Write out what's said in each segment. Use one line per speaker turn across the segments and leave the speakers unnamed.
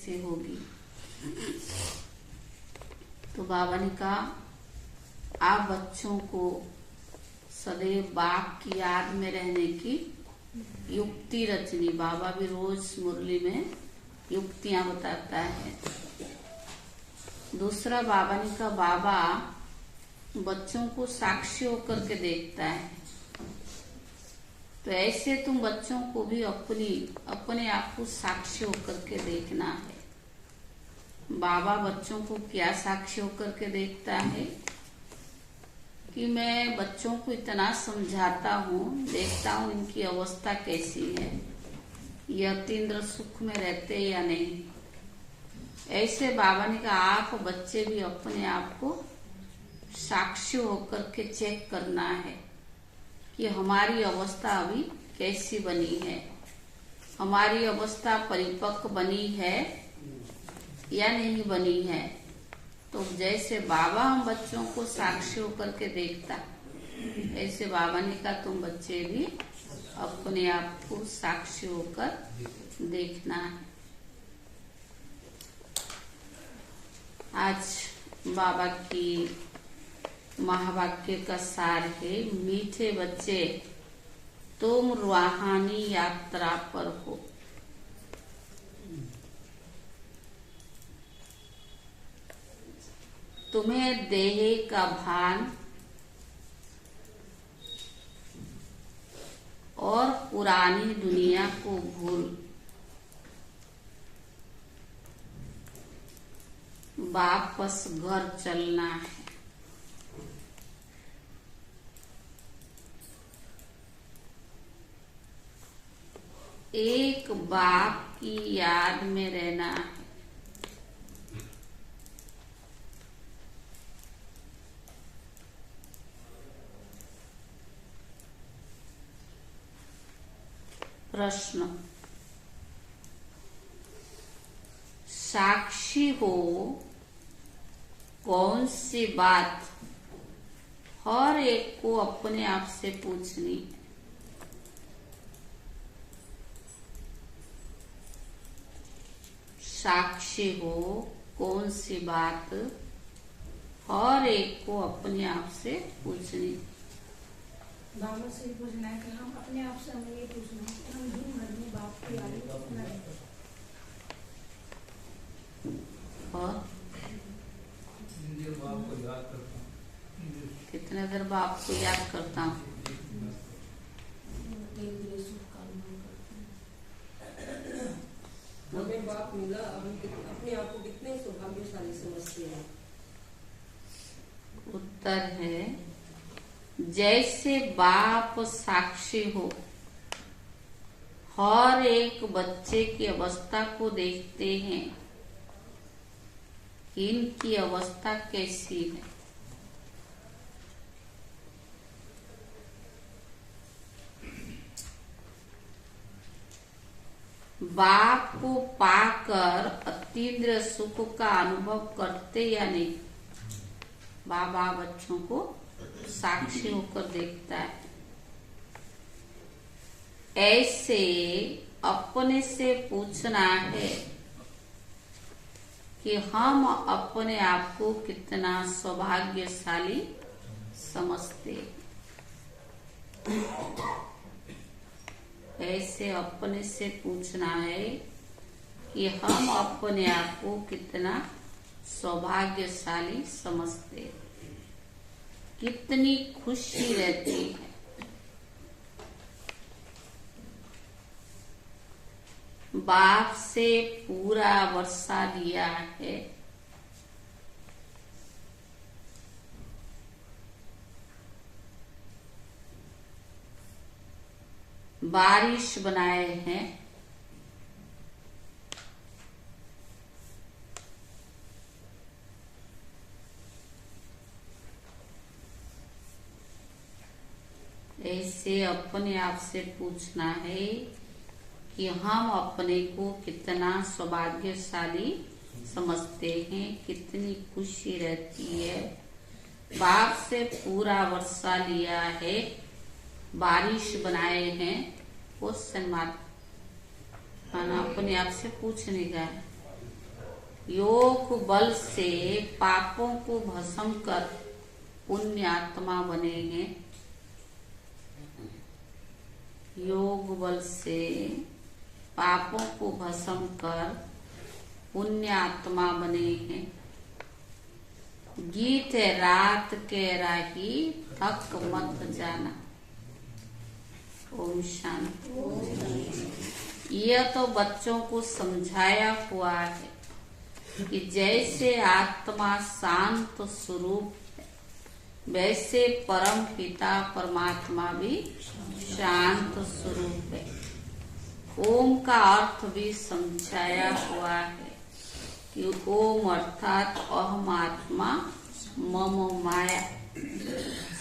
कैसे होगी। तो बाबा ने कहा आप बच्चों को सदैव बाप की याद में रहने की युक्ति रचनी। बाबा भी रोज मुरली में युक्तियां बताता है। दूसरा बाबा ने कहा बाबा बच्चों को साक्षी होकर के देखता है, तो ऐसे तुम बच्चों को भी अपने आप को साक्षी होकर के देखना है। बाबा बच्चों को क्या साक्षी होकर के देखता है कि मैं बच्चों को इतना समझाता हूँ, देखता हूँ इनकी अवस्था कैसी है, ये अतीन्द्र सुख में रहते या नहीं। ऐसे बाबा ने कहा आप बच्चे भी अपने आप को साक्षी होकर के चेक करना है कि हमारी अवस्था अभी कैसी बनी है, हमारी अवस्था परिपक्व बनी है या नहीं बनी है। तो जैसे बाबा हम बच्चों को साक्षी होकर के देखता, ऐसे बाबा ने कहा तुम बच्चे भी अपने आप को साक्षी होकर देखना है। आज बाबा की महावाक्य का सार है, मीठे बच्चे तुम रूहानी यात्रा पर हो। तुम्हें देह का भान और पुरानी दुनिया को भूल वापस घर चलना है। एक बाप की याद में रहना है। प्रश्न, साक्षी हो कौन सी बात हर एक को अपने आप से पूछनी है। साक्षी हो कौन सी बात हर एक को अपने आप से पूछनी।
बाबा से पूछना है कि हम अपने आप से हमें ये पूछना है कि हम दिन भर में बाप को याद कितना रहते हैं।
और कितने देर बाप को याद करता हूँ।
हमें बाप मिला, हम अपने आप को कितने सौभाग्यशाली समझते हैं।
उत्तर है जैसे बाप साक्षी हो हर एक बच्चे की अवस्था को देखते हैं, इनकी अवस्था कैसी है। बाप को पाकर अतीन्द्र सुख का अनुभव करते या नहीं। बाबा बच्चों को साक्षी होकर देखता है। ऐसे अपने से पूछना है कि हम अपने आप को कितना सौभाग्यशाली समझते हैं। ऐसे अपने से पूछना है कि हम अपने आप को कितना सौभाग्यशाली समझते हैं, कितनी खुशी रहती है। बाप से पूरा वर्षा लिया है, बारिश बनाए हैं, ऐसे अपने आप से पूछना है कि हम अपने को कितना सौभाग्यशाली समझते हैं, कितनी खुशी रहती है। बाप से पूरा वर्षा लिया है, बारिश बनाए हैं। क्वेश्चन मार्क अपने आप से पूछने का है। योग बल से पापों को भस्म कर पुण्य आत्मा बनेंगे। योग बल से पापों को भस्म कर पुण्य आत्मा बनेंगे। गीत है रात के राही थक मत जाना। ओम शांति। यह तो बच्चों को समझाया हुआ है कि जैसे आत्मा शांत स्वरूप है, वैसे परम पिता परमात्मा भी शांत स्वरूप है। ओम का अर्थ भी समझाया हुआ है कि ओम अर्थात अहम आत्मा मम माया।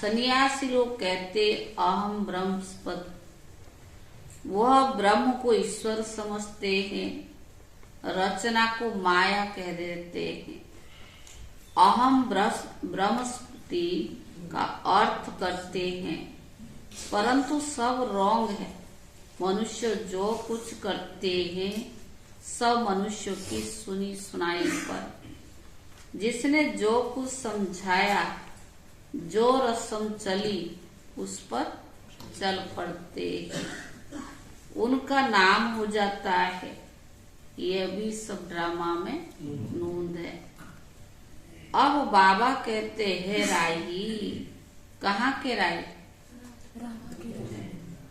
सन्यासी लोग कहते अहम ब्रह्मस्पद, वह ब्रह्म को ईश्वर समझते हैं, रचना को माया कह देते हैं। अहम ब्रह्मस्पति का अर्थ करते हैं, परंतु सब रॉन्ग है। मनुष्य जो कुछ करते हैं सब मनुष्य की सुनी सुनाई पर। जिसने जो कुछ समझाया, जो रस्म चली, उस पर चल पड़ते हैं, उनका नाम हो जाता है। यह भी सब ड्रामा में नूंद है। अब बाबा कहते हैं राही, कहाँ के राही?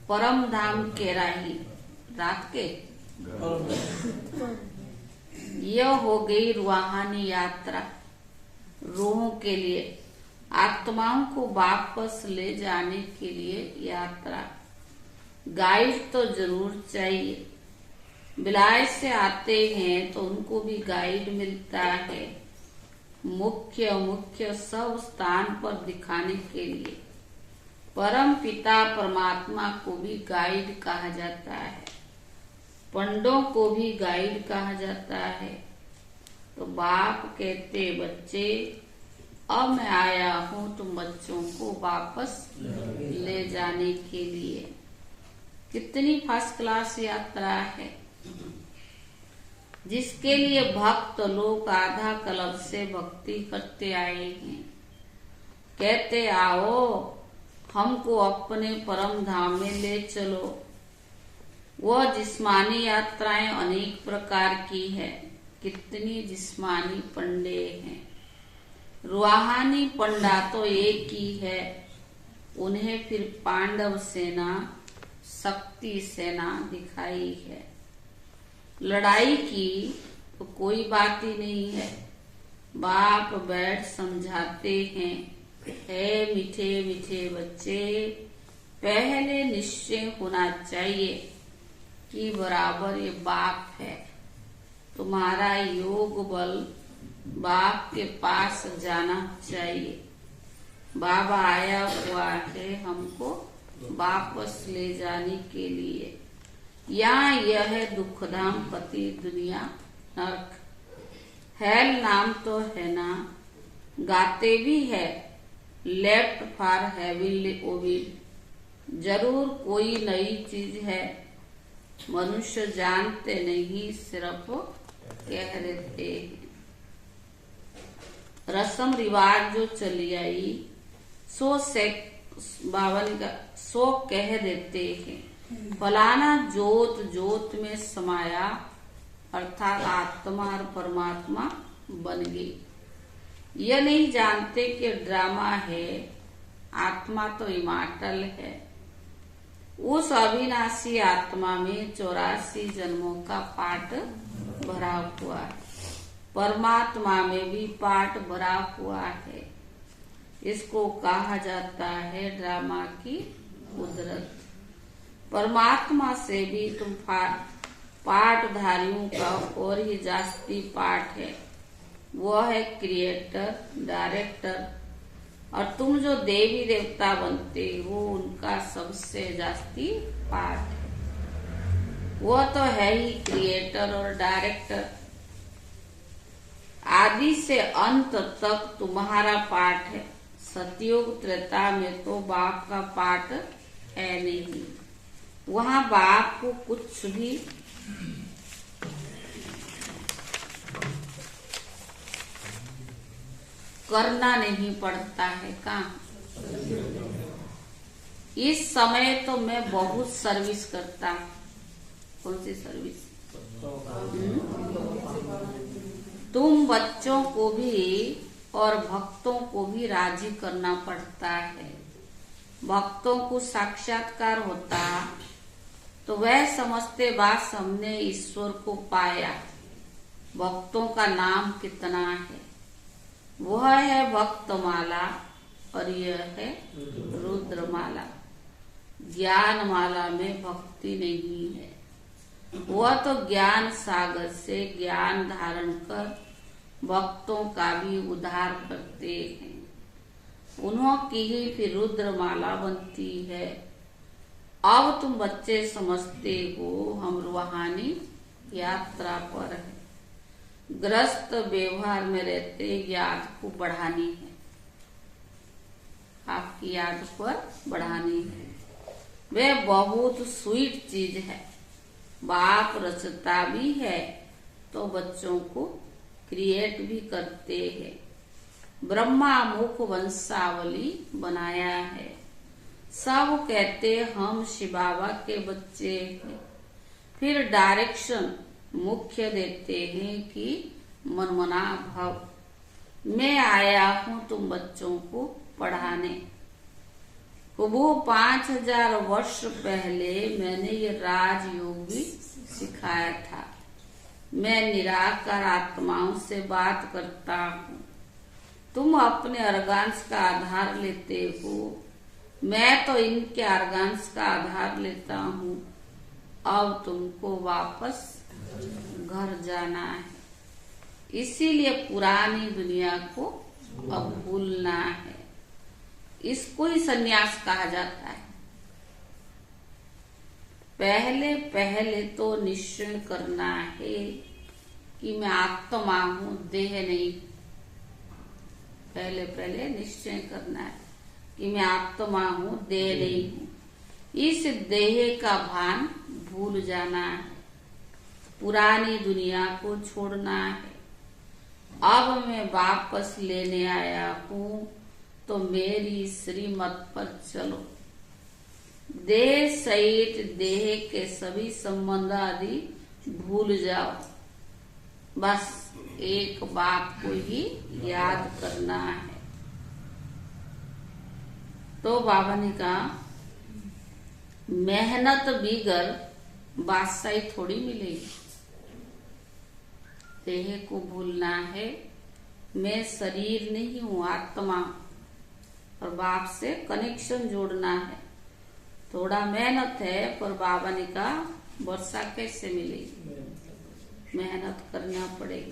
परम धाम के राही, रात के। यह हो गई रूहानी यात्रा। रूहों के लिए, आत्माओं को वापस ले जाने के लिए यात्रा। गाइड तो जरूर चाहिए। विलायत से आते हैं तो उनको भी गाइड मिलता है, मुख्य सब स्थान पर दिखाने के लिए। परम पिता परमात्मा को भी गाइड कहा जाता है, पंडों को भी गाइड कहा जाता है। तो बाप कहते बच्चे अब मैं आया हूँ तुम बच्चों को वापस ले जाने के लिए। कितनी फर्स्ट क्लास यात्रा है, जिसके लिए भक्त लोग आधा कल्प से भक्ति करते आए हैं। कहते आओ हमको अपने परम धाम में ले चलो। वह जिस्मानी यात्राएं अनेक प्रकार की है। कितनी जिस्मानी पंडे हैं। रूहानी पंडा तो एक ही है। उन्हें फिर पांडव सेना, शक्ति सेना दिखाई है। लड़ाई की तो कोई बात ही नहीं है। बाप बैठ समझाते हैं, हे मीठे मीठे बच्चे, पहले निश्चय होना चाहिए कि बराबर ये बाप है। तुम्हारा योग बल बाप के पास जाना चाहिए। बाबा आया हुआ है हमको वापस ले जाने के लिए। यहाँ यह है दुखधाम पति दुनिया नरक। हेल नाम तो है ना, गाते भी है लेफ्ट फॉर हेविल ओविल। जरूर कोई नई चीज है, मनुष्य जानते नहीं, सिर्फ कह देते हैं। रस्म रिवाज जो चली आई सो कह देते हैं। फलाना जोत जोत में समाया, अर्थात आत्मा और परमात्मा बन गई। यह नहीं जानते कि ड्रामा है, आत्मा तो इमॉर्टल है। उस अविनाशी आत्मा में 84 जन्मों का पाठ भरा हुआ है। परमात्मा में भी पाठ भरा हुआ है। इसको कहा जाता है ड्रामा की कुदरत। परमात्मा से भी तुम पाठधारियों का और ही जास्ती पाठ है। वह है क्रिएटर, डायरेक्टर। और तुम जो देवी देवता बनते हो उनका सबसे जास्ती पाठ है। वह तो है ही क्रिएटर और डायरेक्टर। आदि से अंत तक तुम्हारा पाठ है। सतयुग त्रेता में तो बाप का पाठ है नहीं। वहां बाप को कुछ भी करना नहीं पड़ता है। कहाँ इस समय तो मैं बहुत सर्विस करता हूँ। कौन सी सर्विस? तुम बच्चों को भी और भक्तों को भी राजी करना पड़ता है। भक्तों को साक्षात्कार होता तो वह समझते बस हमने ईश्वर को पाया। भक्तों का नाम कितना है? वह है भक्तमाला और यह है रुद्रमाला। ज्ञान माला में भक्ति नहीं है। वह तो ज्ञान सागर से ज्ञान धारण कर भक्तों का भी उद्धार करते हैं। उन्हों की ही फिर रुद्रमाला बनती है। अब तुम बच्चे समझते हो हम रूहानी यात्रा पर है। ग्रस्त व्यवहार में रहते याद को बढ़ानी है। आपकी याद पर बढ़ानी है। वह बहुत स्वीट चीज है। बाप रचता भी है तो बच्चों को क्रिएट भी करते हैं। ब्रह्मा मुख वंशावली बनाया है। सब कहते हम शिव बाबा के बच्चे हैं। फिर डायरेक्शन मुख्य देते हैं कि मनमना भव। मैं आया हूँ तुम बच्चों को पढ़ाने। वो 5000 वर्ष पहले मैंने ये राजयोग भी सिखाया था। मैं निराकार आत्माओं से बात करता हूँ। तुम अपने अर्गान्स का आधार लेते हो। मैं तो इनके अर्गान्स का आधार लेता हूँ। अब तुमको वापस घर जाना है। इसीलिए पुरानी दुनिया को अब भूलना है। इसको ही सन्यास कहा जाता है। पहले पहले तो निश्चय करना है कि मैं आत्मा हूँ, देह नहीं। पहले पहले निश्चय करना है कि मैं आत्मा हूँ, देह नहीं हूँ। इस देह का भान भूल जाना है। पुरानी दुनिया को छोड़ना है। अब मैं वापस लेने आया हूँ तो मेरी श्रीमत पर चलो। देह सहित देह के सभी संबंध आदि भूल जाओ। बस एक बात को ही याद करना है। तो बाबा ने कहा मेहनत बिगर बादशाही थोड़ी मिलेगी। देह को भूलना है। मैं शरीर नहीं हूँ, आत्मा। और बाप से कनेक्शन जोड़ना है। थोड़ा मेहनत है पर बाबा ने कहा वर्षा कैसे मिलेगी? मेहनत करना पड़ेगी।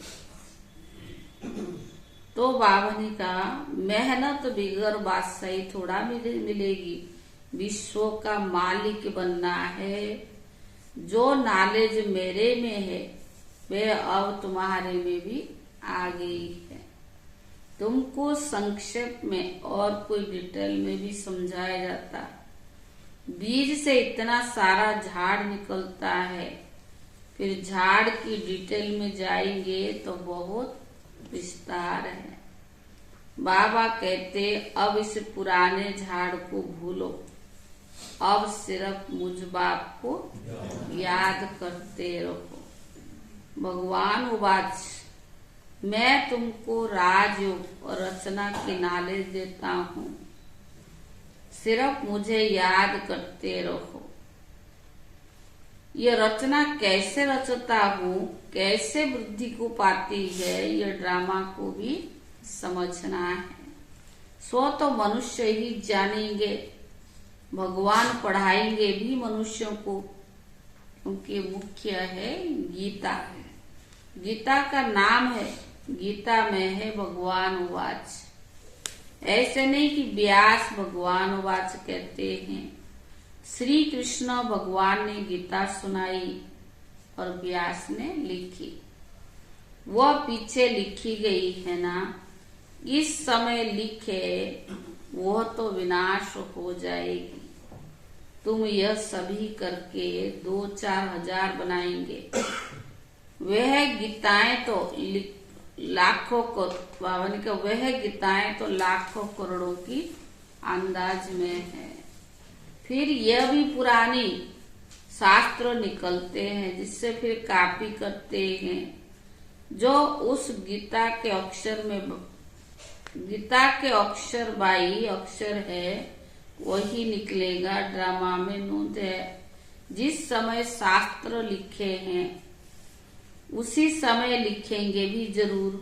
तो बाबा ने कहा मेहनत बिगर बादशाही थोड़ा मिलेगी। विश्व का मालिक बनना है। जो नॉलेज मेरे में है वे अब तुम्हारे में भी आ गई है। तुमको संक्षेप में और कोई डिटेल में भी समझाया जाता। बीज से इतना सारा झाड़ निकलता है। फिर झाड़ की डिटेल में जाएंगे तो बहुत विस्तार है। बाबा कहते अब इस पुराने झाड़ को भूलो। अब सिर्फ मुझ बाप को याद करते रहो। भगवान उवाच मैं तुमको राजयोग और रचना की नॉलेज देता हूँ। सिर्फ मुझे याद करते रहो। ये रचना कैसे रचता हूँ, कैसे वृद्धि को पाती है, ये ड्रामा को भी समझना है। सो तो मनुष्य ही जानेंगे। भगवान पढ़ाएंगे भी मनुष्यों को, क्योंकि मुख्य है गीता। गीता का नाम है, गीता में है भगवान उवाच। ऐसे नहीं कि व्यास भगवान उवाच कहते हैं। श्री कृष्ण भगवान ने गीता सुनाई और व्यास ने लिखी। वह पीछे लिखी गई है ना, इस समय लिखे वह तो विनाश हो जाएगी। तुम यह सभी करके 2-4 हजार बनाएंगे। वह गीताएं तो लाखों को बाबा ने कहा वह गीताएं तो लाखों करोड़ों की अंदाज में है। फिर यह भी पुरानी शास्त्र निकलते हैं जिससे फिर कॉपी करते हैं, जो उस गीता के अक्षर बाई अक्षर है वही निकलेगा। ड्रामा में नोंद है जिस समय शास्त्र लिखे हैं उसी समय लिखेंगे भी जरूर।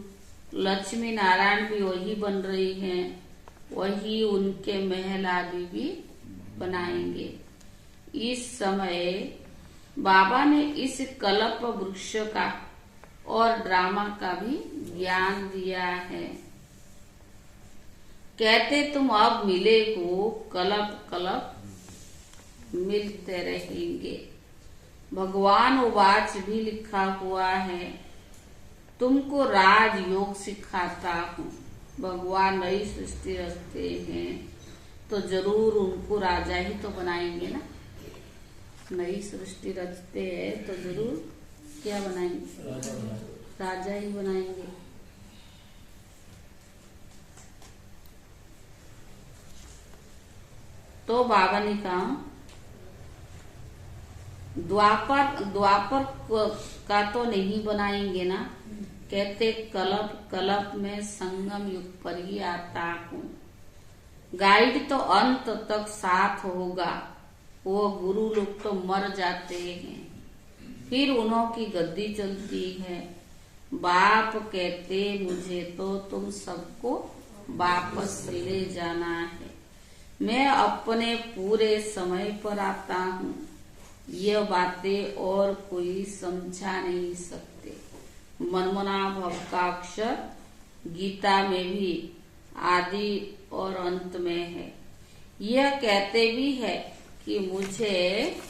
लक्ष्मी नारायण भी वही बन रही हैं, वही उनके महल आदि भी बनाएंगे। इस समय बाबा ने इस कल्प वृक्ष का और ड्रामा का भी ज्ञान दिया है। कहते तुम अब मिले हो, कल्प कल्प मिलते रहेंगे। भगवान उवाच भी लिखा हुआ है, तुमको राजयोग सिखाता हूँ। भगवान नई सृष्टि रचते हैं तो जरूर उनको राजा ही तो बनाएंगे ना। नई सृष्टि रचते हैं तो जरूर क्या बनाएंगे? राजा ही बनाएंगे। तो बाबा ने कहा द्वापर का तो नहीं बनाएंगे ना। कहते कल्प कल्प में संगम युग पर ही आता हूँ। गाइड तो अंत तक साथ होगा, वो गुरु लोग तो मर जाते हैं, फिर उन्हों की गद्दी चलती है। बाप कहते मुझे तो तुम सबको वापस ले जाना है, मैं अपने पूरे समय पर आता हूँ। यह बातें और कोई समझा नहीं सकते। मनमना भव का अक्षर गीता में भी आदि और अंत में है। यह कहते भी है कि मुझे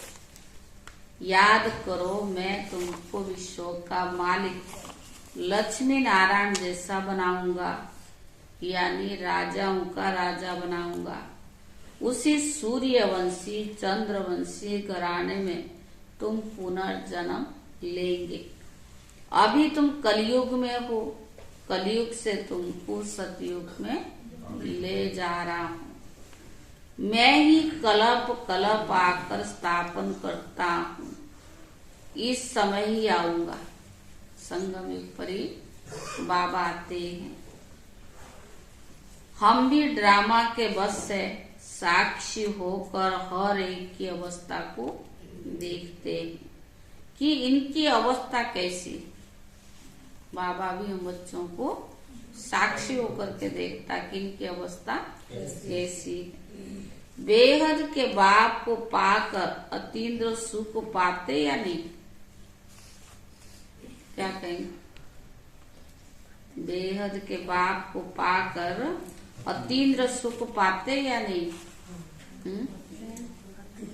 याद करो, मैं तुमको विश्व का मालिक लक्ष्मी नारायण जैसा बनाऊंगा, यानी राजाओं का राजा बनाऊंगा। उसी सूर्यवंशी चंद्रवंशी घराने में तुम पुनर्जन्म लेंगे। अभी तुम कलयुग में हो, कलयुग से तुमको सतयुग में ले जा रहा हूँ। मैं ही कल्प कल्प आकर स्थापन करता हूँ। इस समय ही आऊंगा। संगम युग पर ही बाबा आते हैं। हम भी ड्रामा के बस से साक्षी होकर हर एक की अवस्था को देखते हैं कि इनकी अवस्था कैसी। बाबा भी हम बच्चों को साक्षी होकर के देखता कि इनकी अवस्था कैसी। बेहद के बाप को पाकर अतीन्द्र सुख पाते या नहीं? क्या कहेंगे? बेहद के बाप को पाकर अतीन्द्र सुख पाते या नहीं?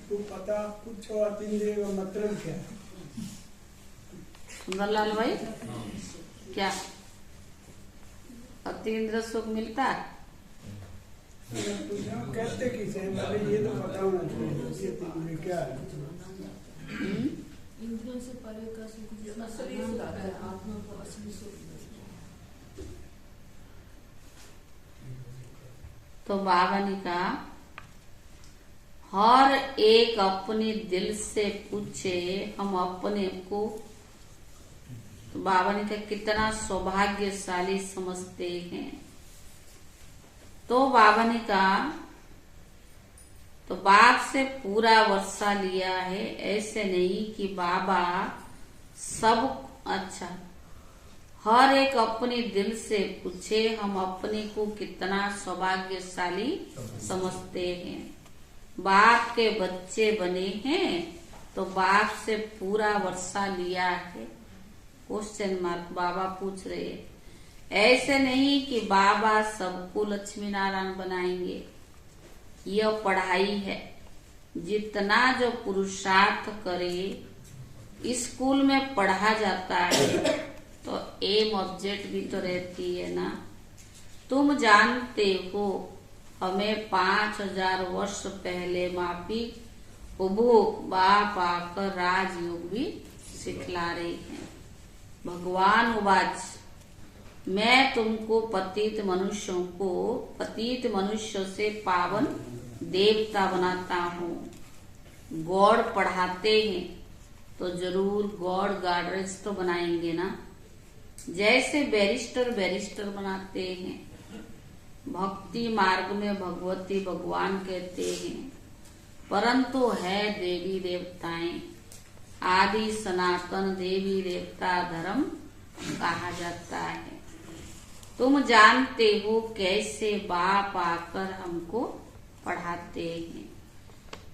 तो पता कुछ अतीन्द्रिय का मतलब क्या है?
सुंदरलाल भाई, क्या अतीन्द्र सुख मिलता है?
कहते किसे मतलब ये तो पता होना चाहिए क्या है।
इंद्रियों से परे का सुख जितना साधारण आता है, आत्मा को असली सुख।
तो बाबा ने कहा हर एक अपने दिल से पूछे हम अपने को। तो बाबा ने कहा कितना सौभाग्यशाली समझते हैं। तो बाबा ने कहा तो बाप से पूरा वर्षा लिया है, ऐसे नहीं कि बाबा सब अच्छा। हर एक अपने दिल से पूछे हम अपने को कितना सौभाग्यशाली समझते हैं। बाप के बच्चे बने हैं तो बाप से पूरा वर्षा लिया है। क्वेश्चन मार्क बाबा पूछ रहे हैं। ऐसे नहीं कि बाबा सबको लक्ष्मी नारायण बनाएंगे। यह पढ़ाई है। जितना जो पुरुषार्थ करे स्कूल में पढ़ा जाता है तो एम ऑब्जेक्ट भी तो रहती है ना। तुम जानते हो हमें 5000 वर्ष पहले माफी उभो बाप आकर राजयोग भी सिखला रही है। भगवान उवाच मैं तुमको पतित मनुष्यों से पावन देवता बनाता हूँ। गॉड पढ़ाते हैं तो जरूर गॉड गार्डरेज तो बनाएंगे ना। जैसे बैरिस्टर बनाते हैं, भक्ति मार्ग में भगवती भगवान कहते हैं, परंतु है देवी देवताएं। आदि सनातन देवी देवता धर्म कहा जाता है। तुम जानते हो कैसे बाप आकर हमको पढ़ाते हैं।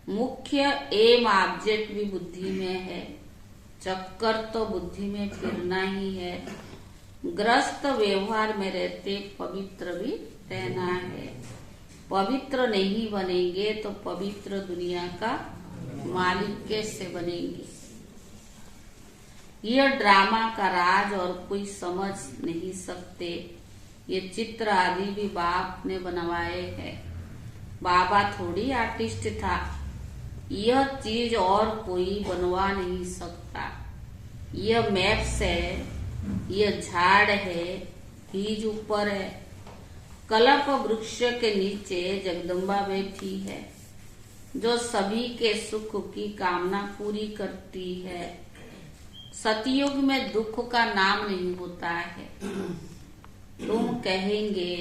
मुख्य एम ऑब्जेक्ट भी बुद्धि में है, चक्कर तो बुद्धि में फिरना ही है। ग्रस्त व्यवहार में रहते पवित्र भी रहना है। पवित्र नहीं बनेंगे तो पवित्र दुनिया का मालिक कैसे बनेंगे। यह ड्रामा का राज और कोई समझ नहीं सकते। ये चित्र आदि भी बाप ने बनवाए हैं। बाबा थोड़ी आर्टिस्ट था। यह चीज और कोई बनवा नहीं सकता। यह मैप्स है, यह झाड़ है, बीज ऊपर है। कल्प वृक्ष के नीचे जगदम्बा बैठी है, जो सभी के सुख की कामना पूरी करती है। सतयुग में दुख का नाम नहीं होता है। तुम कहेंगे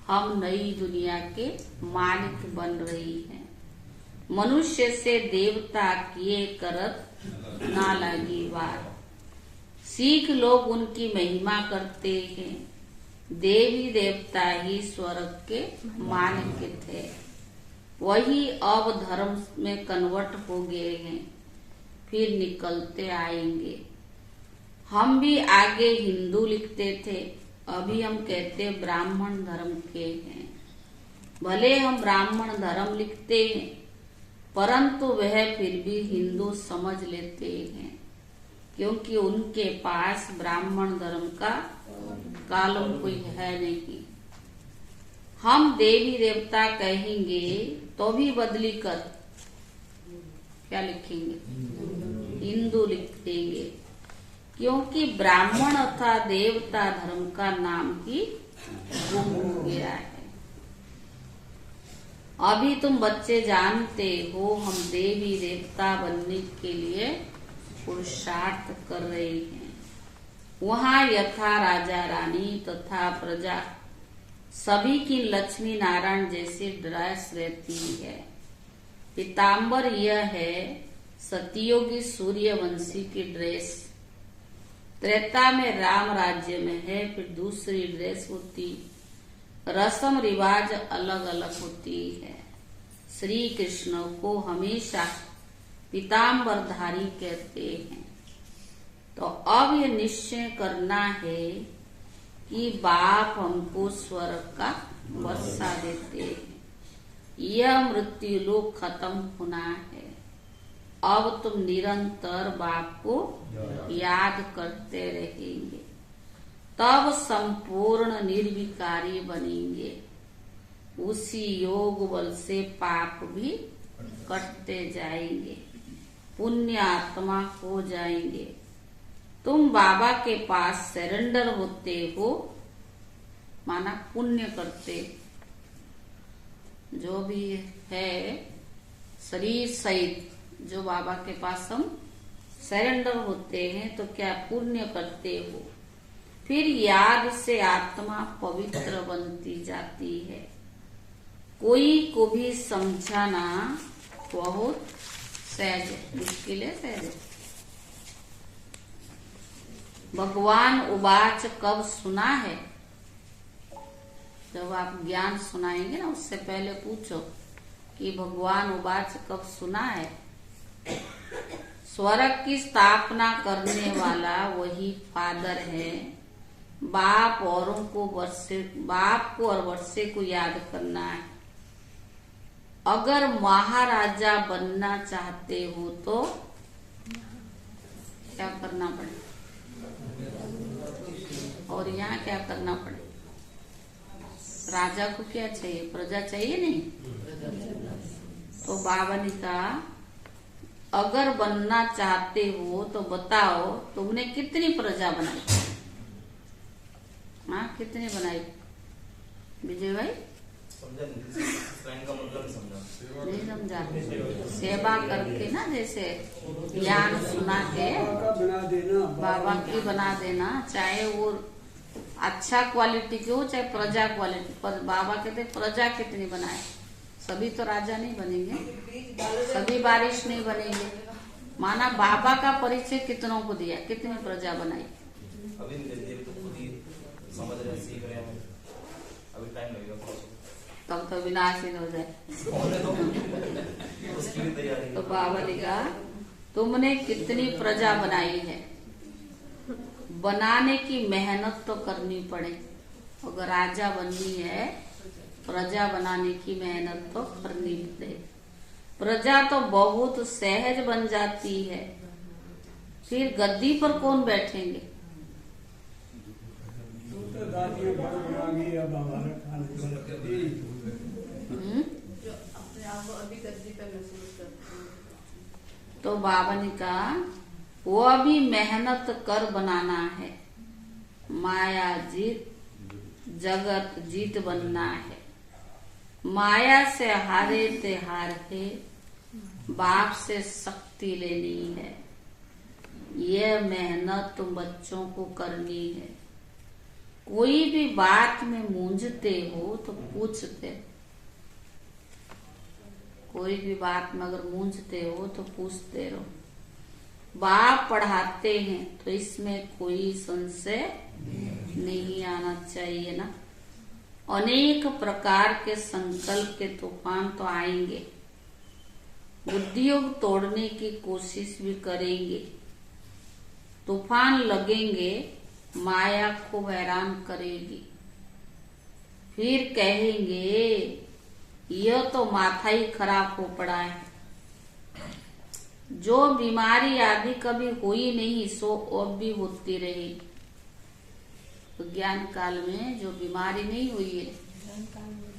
हम नई दुनिया के मालिक बन रही हैं। मनुष्य से देवता किए करत ना लगी बात। सिख लोग उनकी महिमा करते हैं। देवी देवता ही स्वर्ग के मालिक थे, वही अब धर्म में कन्वर्ट हो गए हैं, फिर निकलते आएंगे। हम भी आगे हिंदू लिखते थे, अभी हम कहते ब्राह्मण धर्म के हैं। भले हम ब्राह्मण धर्म लिखते हैं, परंतु वह फिर भी हिंदू समझ लेते हैं, क्योंकि उनके पास ब्राह्मण धर्म का कालम कोई है नहीं। हम देवी देवता कहेंगे तो भी बदली कर क्या लिखेंगे, हिंदू लिख देंगे, क्योंकि ब्राह्मण अथवा देवता धर्म का नाम ही गुम हो गया है। अभी तुम बच्चे जानते हो हम देवी देवता बनने के लिए पुरुषार्थ कर रहे हैं। वहाँ यथा राजा रानी तथा प्रजा सभी की लक्ष्मी नारायण जैसी ड्रेस रहती है। पीताम्बर यह है सतयोगी सूर्यवंशी की ड्रेस। त्रेता में राम राज्य में है, फिर दूसरी ड्रेस होती। रस्म रिवाज अलग अलग होती है। श्री कृष्ण को हमेशा पीताम्बरधारी कहते हैं। तो अब ये निश्चय करना है कि बाप हमको स्वर्ग का वर्षा देते हैं। यह मृत्यु लोक खत्म होना है। अब तुम निरंतर बाप को याद करते रहेंगे, तब संपूर्ण निर्विकारी बनेंगे। उसी योग बल से पाप भी कटते जाएंगे, पुण्य आत्मा हो जाएंगे। तुम बाबा के पास सरेंडर होते हो, माना पुण्य करते, जो भी है शरीर सहित जो बाबा के पास हम सरेंडर होते हैं, तो क्या पुण्य करते हो। फिर याद से आत्मा पवित्र बनती जाती है। कोई को भी समझाना बहुत सहज, मुश्किल है सहज। भगवान उवाच कब सुना है। जब आप ज्ञान सुनाएंगे ना, उससे पहले पूछो कि भगवान उवाच कब सुना है। स्वर्ग की स्थापना करने वाला वही फादर है। बाप औरों को बाप को और वर्षे को याद करना है। अगर महाराजा बनना चाहते हो तो क्या करना पड़े, और यहाँ क्या करना पड़े। राजा को क्या चाहिए, प्रजा चाहिए नहीं। तो बाबा ने कहा अगर बनना चाहते हो तो बताओ तुमने कितनी प्रजा बनाई। हाँ, कितनी बनाई विजय भाई?
समझा नहीं, इस लाइन का मतलब नहीं समझा।
नहीं समझा। सेवा करके ना, जैसे ज्ञान सुना के
बाबा का बना देना,
बाबा की बना देना, चाहे वो अच्छा क्वालिटी की हो चाहे प्रजा क्वालिटी। पर बाबा कहते प्रजा कितनी बनाए, सभी तो राजा नहीं बनेंगे, सभी बारिश नहीं बनेंगे। माना बाबा का परिचय कितनों को दिया, कितनी प्रजा बनाई।
अभी धीरे-धीरे तो खुद ही समझ रहे हैं, सीख रहे हैं, अभी टाइम लगेगा थोड़ा सा।
तब तो विनाशीन हो जाए।
होने दो, उसकी भी तैयारी
तो
है।
बाबा ने कहा तुमने कितनी प्रजा बनाई है, बनाने की मेहनत तो करनी पड़े। अगर राजा बननी है, प्रजा बनाने की मेहनत तो करनी पड़े। प्रजा तो बहुत सहज बन जाती है, फिर गद्दी पर कौन बैठेंगे।
तो दादियाँ घर बना गई, अब हमारा खाने वाला कभी
जो अपने आप को अभी गद्दी पे महसूस करते हैं।
तो बाबा ने कहा वो अभी मेहनत कर बनाना है, माया जीत जगत जीत बनना है। माया से हारे ते हार है, बाप से शक्ति लेनी है। यह मेहनत तुम बच्चों को करनी है। कोई भी बात में मूंझते हो तो पूछते, कोई भी बात में अगर मूंझते हो तो पूछते रहो। बाप पढ़ाते हैं तो इसमें कोई संशय नहीं आना चाहिए ना। अनेक प्रकार के संकल्प के तूफान तो आएंगे, बुद्धियोग तोड़ने की कोशिश भी करेंगे, तूफान लगेंगे, माया को हैरान करेगी। फिर कहेंगे यह तो माथा ही खराब हो पड़ा है। जो बीमारी आदि कभी हुई नहीं सो अब भी होती रहेगी। तो ज्ञान काल में जो बीमारी नहीं हुई है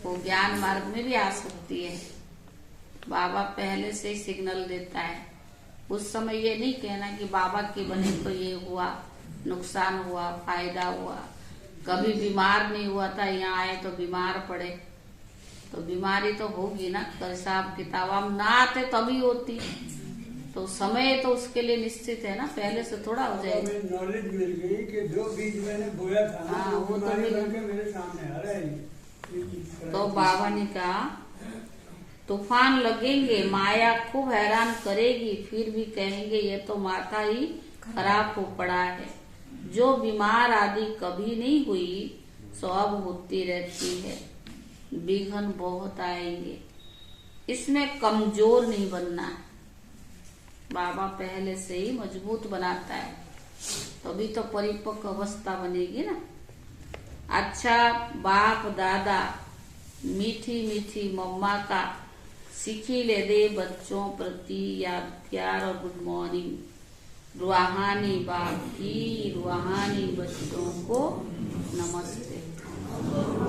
वो ज्ञान मार्ग में भी आ सकती है। बाबा पहले से ही सिग्नल देता है। उस समय ये नहीं कहना कि बाबा की बने तो ये हुआ, नुकसान हुआ, फायदा हुआ। कभी बीमार नहीं हुआ था, यहाँ आए तो बीमार पड़े, तो बीमारी तो होगी ना। हिसाब किताब हम ना आते तभी होती, तो समय तो उसके लिए निश्चित है ना, पहले से थोड़ा हो जाएगा।
हमें नॉलेज मिल गई कि जो बीज मैंने बोया था ना,
हाँ,
वो
वो तो
हमारे
मिल-
घर के मेरे सामने आ रहा है।
तो बाबा ने कहा तूफान लगेंगे, माया खूब हैरान करेगी, फिर भी कहेंगे ये तो माथा ही खराब हो पड़ा है। जो बीमार आदि कभी नहीं हुई सो अब होती रहती है। विघ्न बहुत आएंगे, इसमें कमजोर नहीं बनना है। बाबा पहले से ही मजबूत बनाता है, तभी तो परिपक्व अवस्था बनेगी ना। अच्छा बाप दादा मीठी मीठी मम्मा का सीखी ले दे बच्चों प्रति याद प्यार और गुड मॉर्निंग। रूहानी बाप की रूहानी बच्चों को नमस्ते।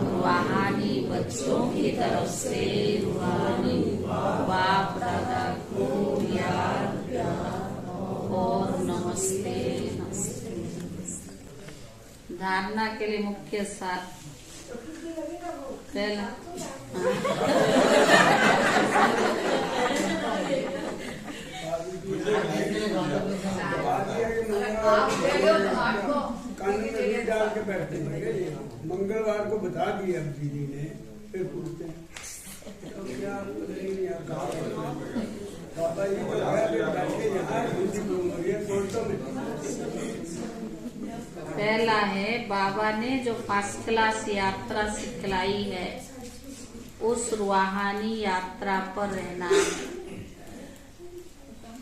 रूहानी बच्चों की तरफ से रूहानी बाप दादा को याद प्यार और नमस्ते नमस्ते। धारणा के लिए मुख्य साथ पहला
कान में भी डाल के बैठते हैं। मंगलवार को बता दिया अब दीदी ने, फिर पूछते हैं तो क्या बाबा ये बताया कि बैठे यहाँ हिंदी बोल फोटो में।
पहला है बाबा ने जो फर्स्ट क्लास यात्रा सिखलाई है उस रूहानी यात्रा पर रहना है।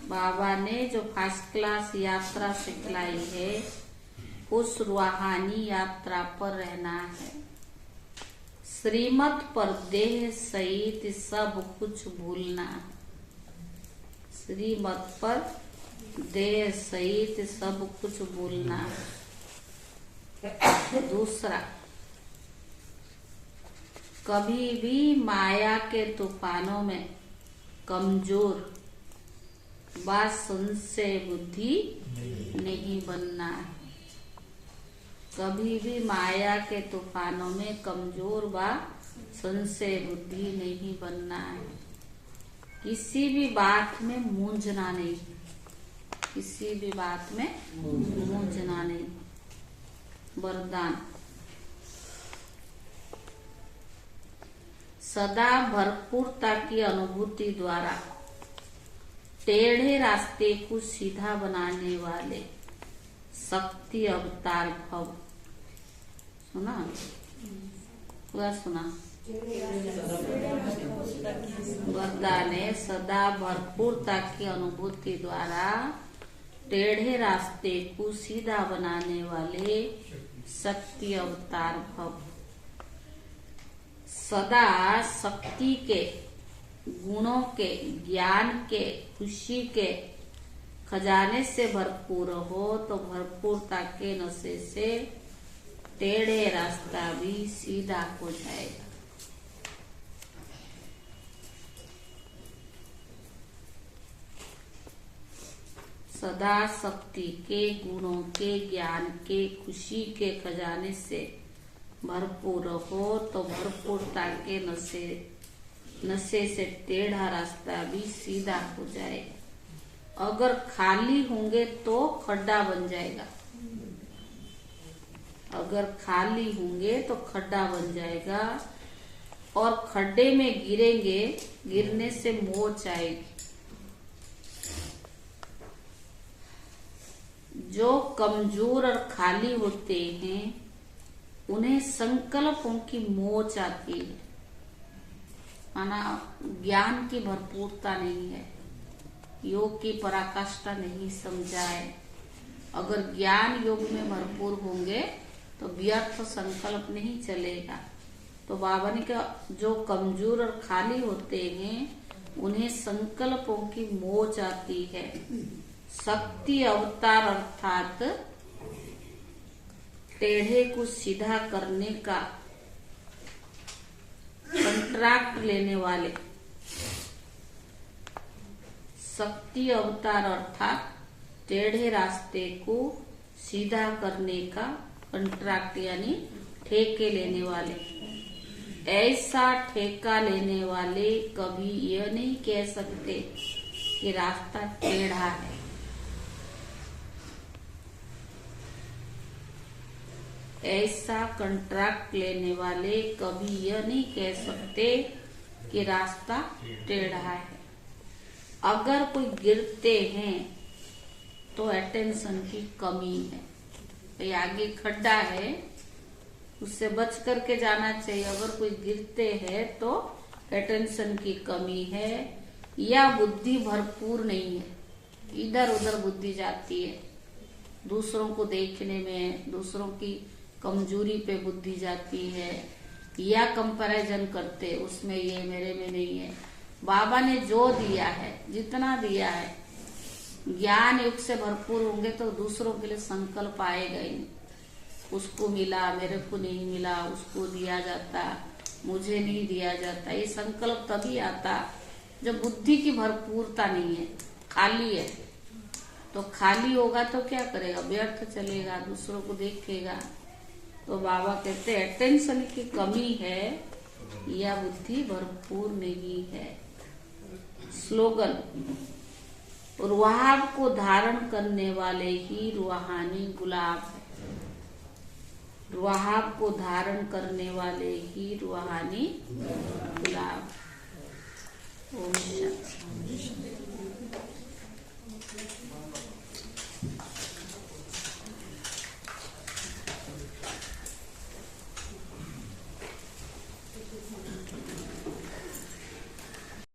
बाबा ने जो फर्स्ट क्लास यात्रा सिखलाई है उस रूहानी यात्रा पर रहना है। श्रीमत पर देह सहित सब कुछ भूलना है। श्रीमत पर देह सहित सब कुछ भूलना है। दूसरा, कभी भी माया के तूफानों में कमजोर व संशय बुद्धि नहीं बनना है। कभी भी माया के तूफानों में कमजोर व संशय बुद्धि नहीं बनना है। किसी भी बात में मूंझना नहीं, किसी भी बात में मूंझना नहीं। वरदान, सदा भरपूरता की अनुभूति द्वारा टेढ़े रास्ते को सीधा बनाने वाले शक्ति अवतार भव। सुना? पूरा सुना? वरदान है, सदा भरपूरता की अनुभूति द्वारा टेढ़े रास्ते को सीधा बनाने वाले शक्ति अवतार भव। सदा शक्ति के, गुणों के, ज्ञान के, खुशी के खजाने से भरपूर हो तो भरपूरता के नशे से टेढ़े रास्ता भी सीधा हो जाएगा। सदा शक्ति के, गुणों के, ज्ञान के, खुशी के खजाने से भरपूर हो तो भरपूरता के नशे से टेढ़ा रास्ता भी सीधा हो जाएगा। अगर खाली होंगे तो खड्डा बन जाएगा, अगर खाली होंगे तो खड्डा बन जाएगा और खड्डे में गिरेंगे, गिरने से मोच आएगी। जो कमजोर और खाली होते हैं उन्हें संकल्पों की मोच आती है, माना ज्ञान की भरपूरता नहीं है, योग की पराकाष्ठा नहीं समझा है। अगर ज्ञान योग में भरपूर होंगे तो व्यर्थ संकल्प नहीं चलेगा। तो बाबा ने कहा जो कमजोर और खाली होते हैं उन्हें संकल्पों की मोच आती है। शक्ति अवतार अर्थात टेढ़े को सीधा करने का कंट्रैक्ट लेने वाले, शक्ति अवतार अर्थात टेढ़े रास्ते को सीधा करने का कंट्रैक्ट यानी ठेके लेने वाले। ऐसा ठेका लेने वाले कभी यह नहीं कह सकते कि रास्ता टेढ़ा है। ऐसा कंट्रैक्ट लेने वाले कभी यह नहीं कह सकते कि रास्ता टेढ़ा है। अगर कोई गिरते हैं तो अटेंशन की कमी है, भाई आगे खड्डा है उससे बच करके जाना चाहिए। अगर कोई गिरते हैं तो अटेंशन की कमी है या बुद्धि भरपूर नहीं है, इधर उधर बुद्धि जाती है, दूसरों को देखने में, दूसरों की कमजोरी पे बुद्धि जाती है या कंपैरिजन करते उसमें ये मेरे में नहीं है। बाबा ने जो दिया है, जितना दिया है, ज्ञान युग से भरपूर होंगे तो दूसरों के लिए संकल्प आएगा ही नहीं। उसको मिला, मेरे को नहीं मिला, उसको दिया जाता, मुझे नहीं दिया जाता, ये संकल्प तभी आता जब बुद्धि की भरपूरता नहीं है, खाली है। तो खाली होगा तो क्या करेगा, व्यर्थ चलेगा, दूसरों को देखेगा। तो बाबा कहते हैं अटेंशन की कमी है या बुद्धि भरपूर नहीं है। स्लोगन, रुहाब को धारण करने वाले ही रूहानी गुलाब है। रुहाब को धारण करने वाले ही रूहानी गुलाब। ओम शांति।